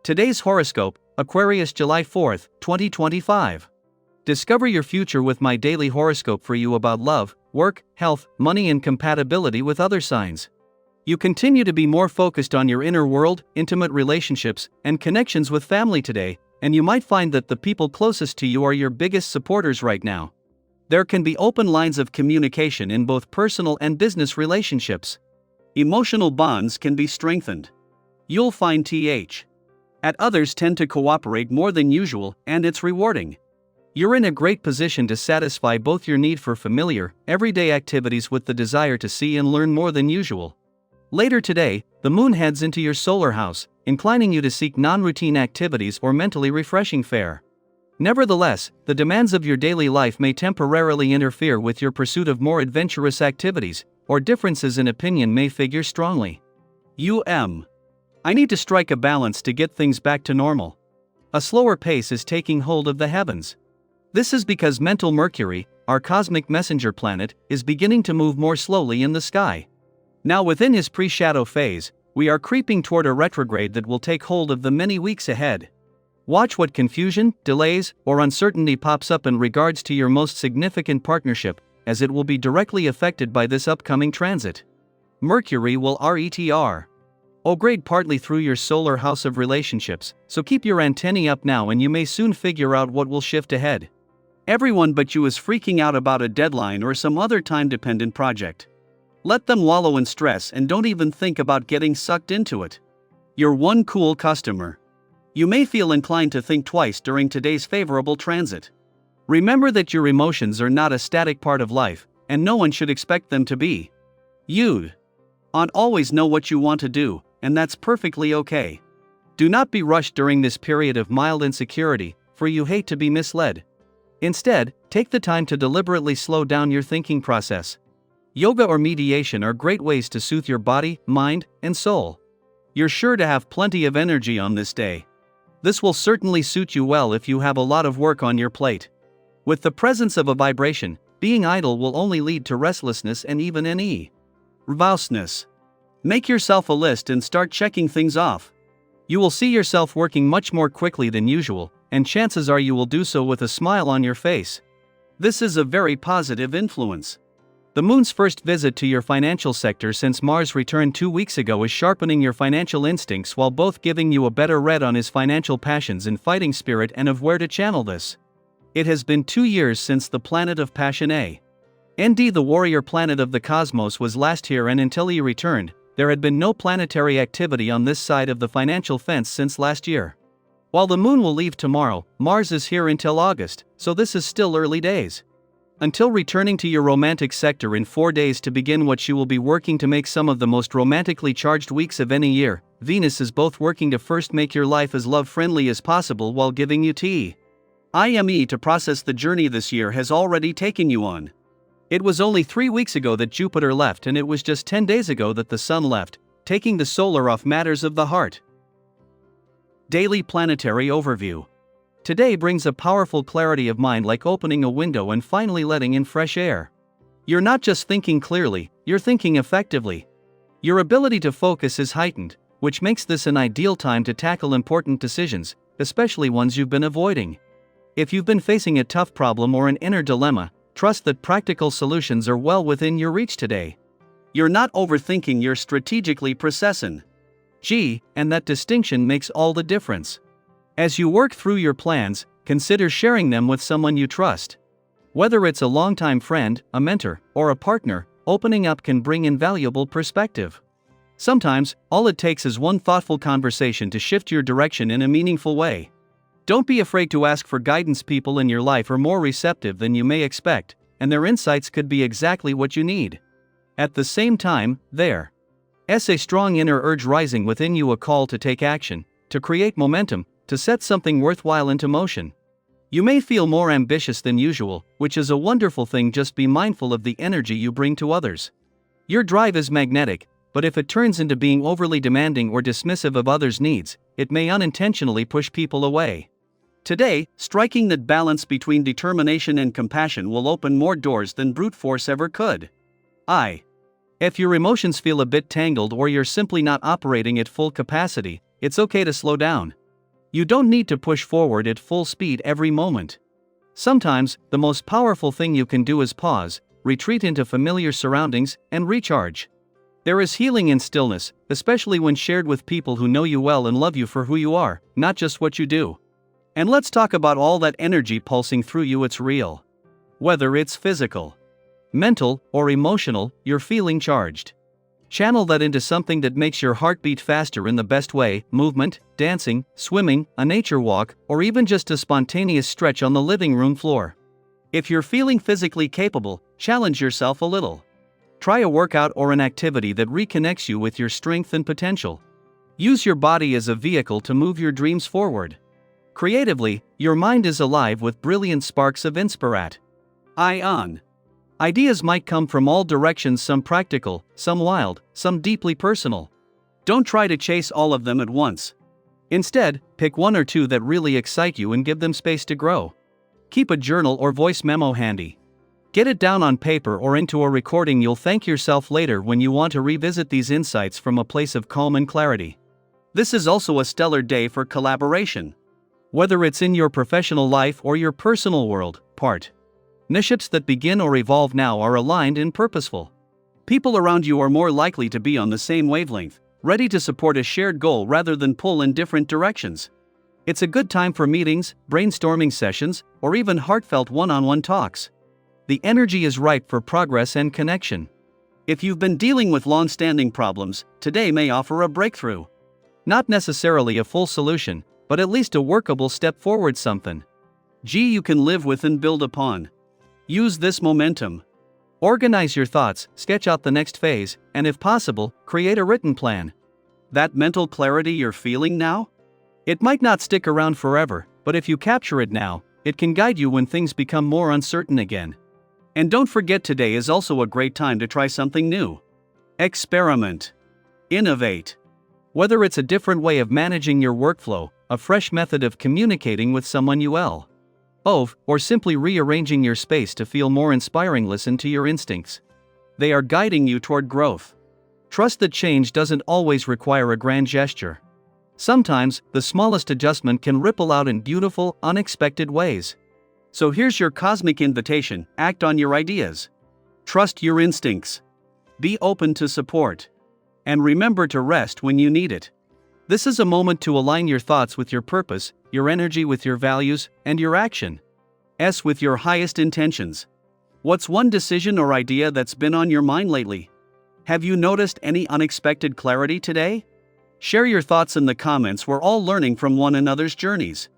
Today's horoscope, Aquarius July 4th, 2025. Discover your future with my daily horoscope for you about love, work, health, money and compatibility with other signs. You continue to be more focused on your inner world, intimate relationships, and connections with family today, and you might find that the people closest to you are your biggest supporters right now. There can be open lines of communication in both personal and business relationships. Emotional bonds can be strengthened. You'll find at others tend to cooperate more than usual, and it's rewarding. You're in a great position to satisfy both your need for familiar, everyday activities with the desire to see and learn more than usual. Later today, the moon heads into your solar house, inclining you to seek non-routine activities or mentally refreshing fare. Nevertheless, the demands of your daily life may temporarily interfere with your pursuit of more adventurous activities, or differences in opinion may figure strongly. I need to strike a balance to get things back to normal. A slower pace is taking hold of the heavens. This is because mental Mercury, our cosmic messenger planet, is beginning to move more slowly in the sky. Now within his pre-shadow phase, we are creeping toward a retrograde that will take hold of the many weeks ahead. Watch what confusion, delays, or uncertainty pops up in regards to your most significant partnership, as it will be directly affected by this upcoming transit. Mercury will retrograde partly through your solar house of relationships, so keep your antennae up now and you may soon figure out what will shift ahead. Everyone but you is freaking out about a deadline or some other time-dependent project. Let them wallow in stress and don't even think about getting sucked into it. You're one cool customer. You may feel inclined to think twice during today's favorable transit. Remember that your emotions are not a static part of life, and no one should expect them to be. You'd always know what you want to do, and that's perfectly okay. Do not be rushed during this period of mild insecurity, for you hate to be misled. Instead, take the time to deliberately slow down your thinking process. Yoga or mediation are great ways to soothe your body, mind, and soul. You're sure to have plenty of energy on this day. This will certainly suit you well if you have a lot of work on your plate. With the presence of a vibration, being idle will only lead to restlessness and even nervousness. Make yourself a list and start checking things off. You will see yourself working much more quickly than usual, and chances are you will do so with a smile on your face. This is a very positive influence. The moon's first visit to your financial sector since Mars returned 2 weeks ago is sharpening your financial instincts while both giving you a better read on his financial passions and fighting spirit and of where to channel this. It has been 2 years since the planet of passion the warrior planet of the cosmos was last here, and until he returned, there had been no planetary activity on this side of the financial fence since last year. While the moon will leave tomorrow, Mars is here until August, so this is still early days. Until returning to your romantic sector in 4 days to begin what you will be working to make some of the most romantically charged weeks of any year, Venus is both working to first make your life as love-friendly as possible while giving you time to process the journey this year has already taken you on. It was only 3 weeks ago that Jupiter left, and it was just 10 days ago that the Sun left, taking the solar off matters of the heart. Daily Planetary Overview. Today brings a powerful clarity of mind, like opening a window and finally letting in fresh air. You're not just thinking clearly, you're thinking effectively. Your ability to focus is heightened, which makes this an ideal time to tackle important decisions, especially ones you've been avoiding. If you've been facing a tough problem or an inner dilemma, trust that practical solutions are well within your reach today. You're not overthinking, you're strategically processing. And that distinction makes all the difference. As you work through your plans, consider sharing them with someone you trust. Whether it's a longtime friend, a mentor, or a partner, opening up can bring invaluable perspective. Sometimes, all it takes is one thoughtful conversation to shift your direction in a meaningful way. Don't be afraid to ask for guidance. People in your life are more receptive than you may expect, and their insights could be exactly what you need. At the same time, there's a strong inner urge rising within you, a call to take action, to create momentum, to set something worthwhile into motion. You may feel more ambitious than usual, which is a wonderful thing. Just be mindful of the energy you bring to others. Your drive is magnetic, but if it turns into being overly demanding or dismissive of others' needs, it may unintentionally push people away. Today, striking that balance between determination and compassion will open more doors than brute force ever could. If your emotions feel a bit tangled or you're simply not operating at full capacity, it's okay to slow down. You don't need to push forward at full speed every moment. Sometimes, the most powerful thing you can do is pause, retreat into familiar surroundings, and recharge. There is healing in stillness, especially when shared with people who know you well and love you for who you are, not just what you do. And let's talk about all that energy pulsing through you. It's real. Whether it's physical, mental, or emotional, you're feeling charged. Channel that into something that makes your heart beat faster in the best way: movement, dancing, swimming, a nature walk, or even just a spontaneous stretch on the living room floor. If you're feeling physically capable, challenge yourself a little. Try a workout or an activity that reconnects you with your strength and potential. Use your body as a vehicle to move your dreams forward. Creatively, your mind is alive with brilliant sparks of inspiration. Ideas might come from all directions, some practical, some wild, some deeply personal. Don't try to chase all of them at once. Instead, pick one or two that really excite you and give them space to grow. Keep a journal or voice memo handy. Get it down on paper or into a recording. You'll thank yourself later when you want to revisit these insights from a place of calm and clarity. This is also a stellar day for collaboration. Whether it's in your professional life or your personal world, partnerships that begin or evolve now are aligned and purposeful. People around you are more likely to be on the same wavelength, ready to support a shared goal rather than pull in different directions. It's a good time for meetings, brainstorming sessions, or even heartfelt one-on-one talks. The energy is ripe for progress and connection. If you've been dealing with long-standing problems, today may offer a breakthrough. Not necessarily a full solution, but at least a workable step forward, something you can live with and build upon. Use this momentum. Organize your thoughts, sketch out the next phase, and if possible, create a written plan. That mental clarity you're feeling now? It might not stick around forever, but if you capture it now, it can guide you when things become more uncertain again. And don't forget, today is also a great time to try something new. Experiment. Innovate. Whether it's a different way of managing your workflow, a fresh method of communicating with someone you love, or simply rearranging your space to feel more inspiring, listen to your instincts. They are guiding you toward growth. Trust that change doesn't always require a grand gesture. Sometimes, the smallest adjustment can ripple out in beautiful, unexpected ways. So here's your cosmic invitation: act on your ideas. Trust your instincts. Be open to support. And remember to rest when you need it. This is a moment to align your thoughts with your purpose, your energy with your values, and your action with your highest intentions. What's one decision or idea that's been on your mind lately? Have you noticed any unexpected clarity today? Share your thoughts in the comments. We're all learning from one another's journeys.